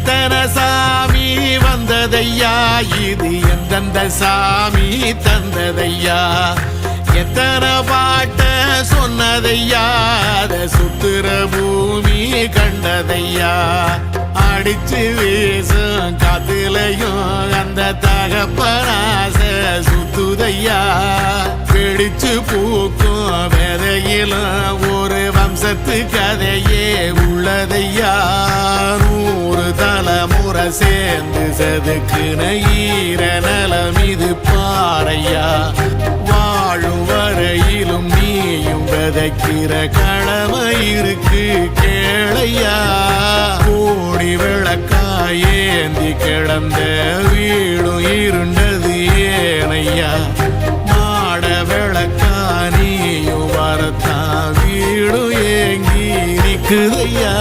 எத்தனை சாமி வந்ததையா, இது எந்தெந்த சாமி தந்ததையா, எத்தனை பாட்ட சொன்னதையா, அத சுத்துற பூமி கண்டதையா, அடிச்சு வீசும் காத்துலையும் அந்த தகப்பனாச சுத்துதையா, பிடிச்சு பூக்கும் விதையிலும் ஒரு வம்சத்து கதையே உள்ளதையா, 100 தலைமுறை சேர்ந்து செதுக்குன ஈர நலம் இது பாறையா, வாழும் வரையிலும் நீயும் விதைக்கிற கடமை இருக்கு கேளையா, கோடி விளக்காயேந்தி கிடந்த வீடும் இருண்டது ஏனையா, மாட விளக்கா நீயும் வரத்தான் வீடும் ஏங்கி நிக்குதையா.